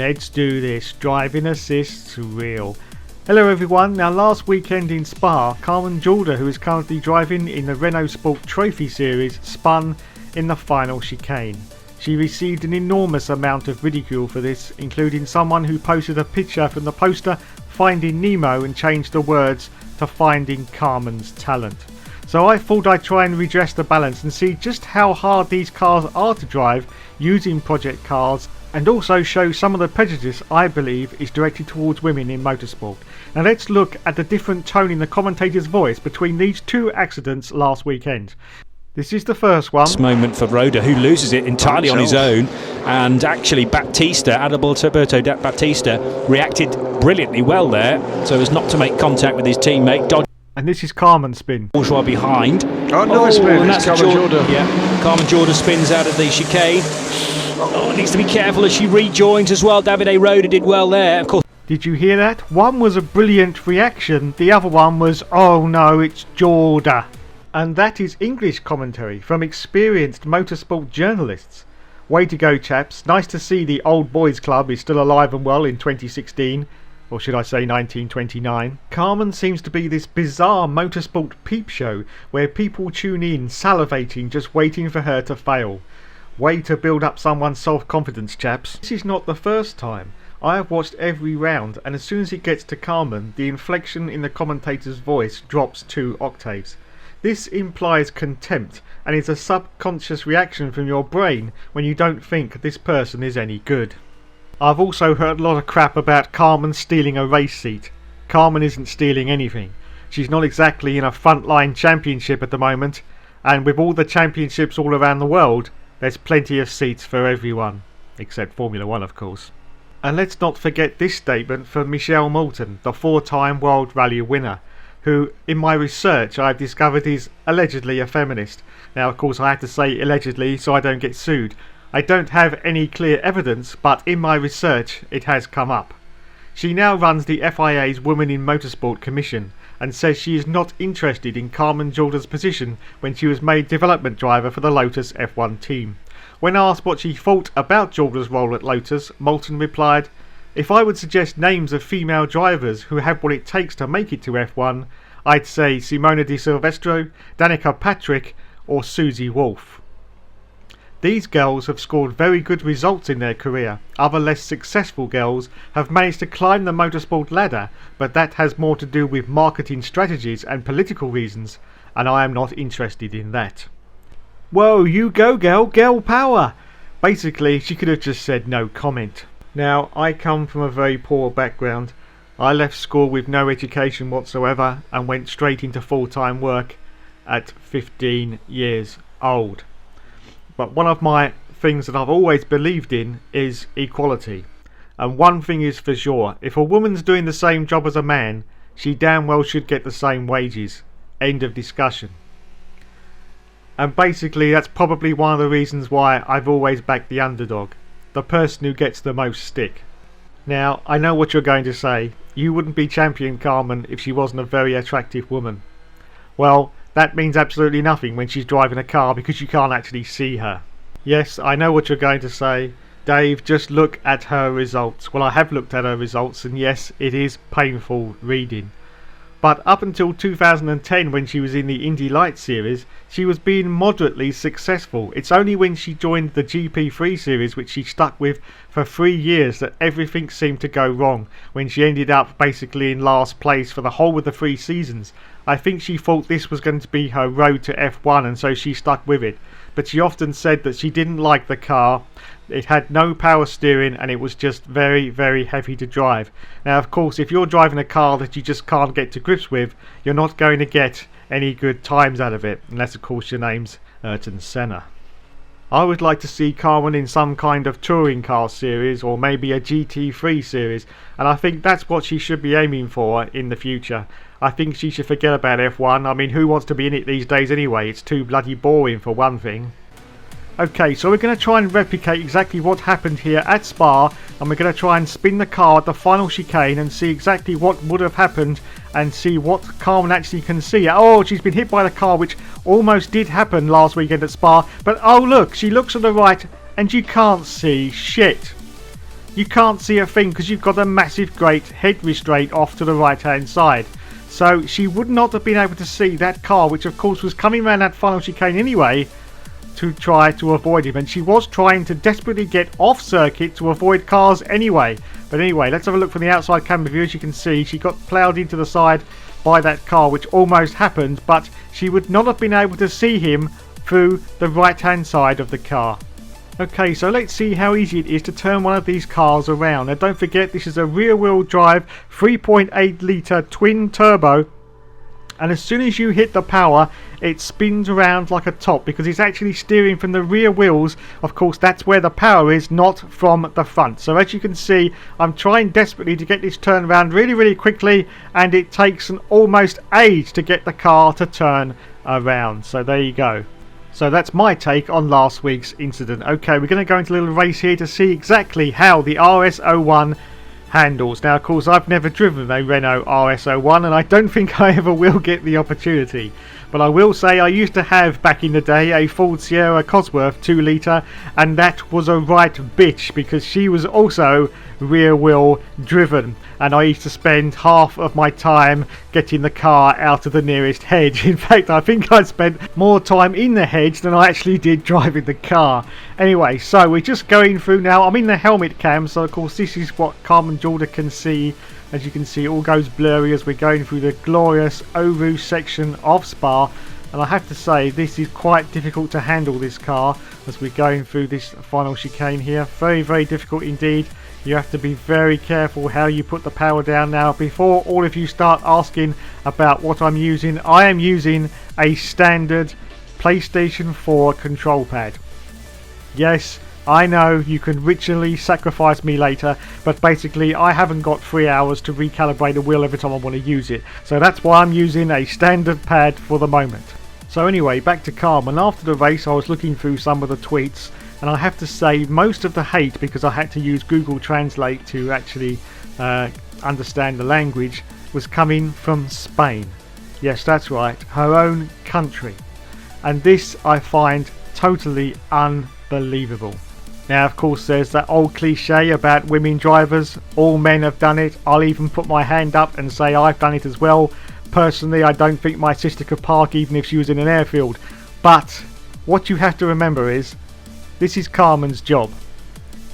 Let's do this. Driving assists real. Hello everyone. Now last weekend in Spa, Carmen Jorda, who is currently driving in the Renault Sport Trophy Series, spun in the final chicane. She received an enormous amount of ridicule for this, including someone who posted a picture from the poster Finding Nemo and changed the words to Finding Carmen's Talent. So I thought I'd try and redress the balance and see just how hard these cars are to drive using project cars, and also show some of the prejudice I believe is directed towards women in motorsport. Now let's look at the different tone in the commentator's voice between these two accidents last weekend. This is the first one. This moment for Roda, who loses it entirely on his own, and actually Adalberto Batista reacted brilliantly well there, so as not to make contact with his teammate. And this is Carmen's spin. Bourgeois behind. Oh, nice spin. And that's Carmen Jorda. Yeah, Carmen Jorda spins out of the chicane. Oh, needs to be careful as she rejoins as well. Davide Roda did well there, of course. Did you hear that? One was a brilliant reaction, the other one was, oh no, it's Jorda. And that is English commentary from experienced motorsport journalists. Way to go, chaps. Nice to see the Old Boys Club is still alive and well in 2016. Or should I say 1929. Carmen seems to be this bizarre motorsport peep show where people tune in salivating just waiting for her to fail. Way to build up someone's self-confidence, chaps. This is not the first time. I have watched every round, and as soon as it gets to Carmen, the inflection in the commentator's voice drops 2 octaves. This implies contempt and is a subconscious reaction from your brain when you don't think this person is any good. I've also heard a lot of crap about Carmen stealing a race seat. Carmen isn't stealing anything. She's not exactly in a frontline championship at the moment, and with all the championships all around the world, there's plenty of seats for everyone. Except Formula 1, of course. And let's not forget this statement from Michelle Moulton, the 4-time World Rally winner, who, in my research, I've discovered is allegedly a feminist. Now, of course, I have to say allegedly so I don't get sued. I don't have any clear evidence, but in my research it has come up. She now runs the FIA's Women in Motorsport Commission and says she is not interested in Carmen Jorda's position when she was made development driver for the Lotus F1 team. When asked what she thought about Jorda's role at Lotus, Moulton replied, "If I would suggest names of female drivers who have what it takes to make it to F1, I'd say Simona Di Silvestro, Danica Patrick or Susie Wolff. These girls have scored very good results in their career. Other less successful girls have managed to climb the motorsport ladder, but that has more to do with marketing strategies and political reasons, and I am not interested in that." Whoa, you go girl, girl power! Basically, she could have just said no comment. Now, I come from a very poor background. I left school with no education whatsoever and went straight into full-time work at 15 years old. But one of my things that I've always believed in is equality. And one thing is for sure, if a woman's doing the same job as a man, she damn well should get the same wages. End of discussion. And basically that's probably one of the reasons why I've always backed the underdog. The person who gets the most stick. Now, I know what you're going to say. You wouldn't be champion Carmen if she wasn't a very attractive woman. Well, that means absolutely nothing when she's driving a car because you can't actually see her. Yes, I know what you're going to say. Dave, just look at her results. Well, I have looked at her results, and yes, it is painful reading. But up until 2010, when she was in the Indy Lights series, she was being moderately successful. It's only when she joined the GP3 series, which she stuck with for 3 years, that everything seemed to go wrong, when she ended up basically in last place for the whole of the 3 seasons. I think she thought this was going to be her road to F1, and so she stuck with it. But she often said that she didn't like the car. It had no power steering and it was just very, very heavy to drive. Now, of course, if you're driving a car that you just can't get to grips with, you're not going to get any good times out of it, unless, of course, your name's Ayrton Senna. I would like to see Carmen in some kind of touring car series or maybe a GT3 series, and I think that's what she should be aiming for in the future. I think she should forget about F1. I mean, who wants to be in it these days anyway? It's too bloody boring for one thing. Okay, so we're going to try and replicate exactly what happened here at Spa, and we're going to try and spin the car at the final chicane and see exactly what would have happened and see what Carmen actually can see. Oh, she's been hit by the car, which almost did happen last weekend at Spa, but oh look, she looks to the right and you can't see shit. you can't see a thing because you've got a massive great head restraint off to the right hand side. So she would not have been able to see that car, which of course was coming around that final chicane anyway, to try to avoid him. And she was trying to desperately get off circuit to avoid cars anyway. But anyway, let's have a look from the outside camera view. As you can see, she got ploughed into the side by that car, which almost happened, but she would not have been able to see him through the right hand side of the car. Okay, so let's see how easy it is to turn one of these cars around. Now don't forget, this is a rear wheel drive 3.8 litre twin turbo, and as soon as you hit the power it spins around like a top because it's actually steering from the rear wheels. Of course, that's where the power is, not from the front. So as you can see, I'm trying desperately to get this turned around really quickly, and it takes an almost age to get the car to turn around. So there you go. So that's my take on last week's incident. Okay, we're going to go into a little race here to see exactly how the RS01 handles. Now of course I've never driven a Renault RS01 and I don't think I ever will get the opportunity, but I will say I used to have back in the day a Ford Sierra Cosworth 2 litre, and that was a right bitch because she was also rear wheel driven, and I used to spend half of my time getting the car out of the nearest hedge. In fact, I think I spent more time in the hedge than I actually did driving the car. Anyway, so we're just going through now. I'm in the helmet cam, so of course this is what Carmen Jorda can see. As you can see, it all goes blurry as we're going through the glorious Eau Rouge section of Spa. And I have to say, this is quite difficult to handle, this car, as we're going through this final chicane here. Very difficult indeed. You have to be very careful how you put the power down. Now, before all of you start asking about what I'm using, I am using a standard PlayStation 4 control pad. Yes, I know you can ritually sacrifice me later, but basically I haven't got 3 hours to recalibrate the wheel every time I want to use it. So that's why I'm using a standard pad for the moment. So anyway, back to Carmen. After the race I was looking through some of the tweets, and I have to say most of the hate, because I had to use Google Translate to actually understand the language, was coming from Spain. Yes, that's right, her own country. And this I find totally unbelievable. Now of course there's that old cliche about women drivers. All men have done it. I'll even put my hand up and say I've done it as well. Personally, I don't think my sister could park even if she was in an airfield. But what you have to remember is, this is Carmen's job.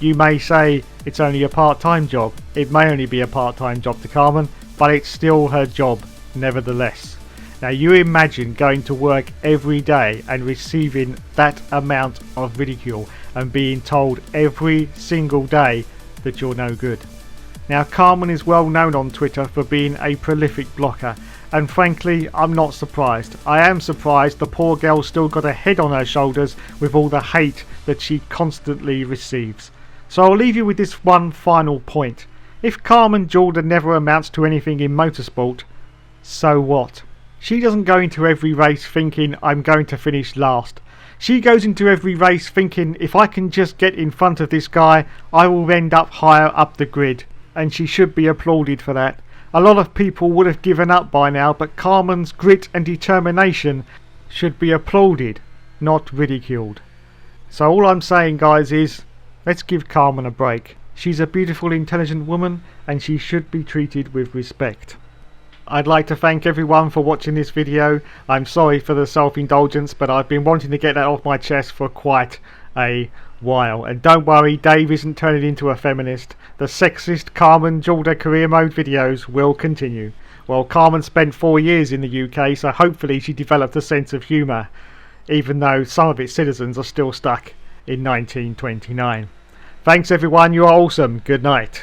You may say it's only a part-time job. It may only be a part-time job to Carmen, but it's still her job nevertheless. Now you imagine going to work every day and receiving that amount of ridicule and being told every single day that you're no good. Now Carmen is well known on Twitter for being a prolific blocker, and frankly I'm not surprised. I am surprised the poor girl still got a head on her shoulders with all the hate that she constantly receives. So I'll leave you with this one final point. If Carmen Jorda never amounts to anything in motorsport, so what? She doesn't go into every race thinking I'm going to finish last. She goes into every race thinking if I can just get in front of this guy, I will end up higher up the grid. And she should be applauded for that. A lot of people would have given up by now, but Carmen's grit and determination should be applauded, not ridiculed. So all I'm saying, guys, is let's give Carmen a break. She's a beautiful, intelligent woman, and she should be treated with respect. I'd like to thank everyone for watching this video. I'm sorry for the self-indulgence, but I've been wanting to get that off my chest for quite a while. And don't worry, Dave isn't turning into a feminist. The sexist Carmen Jorda career mode videos will continue. Well, Carmen spent 4 years in the UK, so hopefully she developed a sense of humour, even though some of its citizens are still stuck in 1929. Thanks everyone, you are awesome. Good night.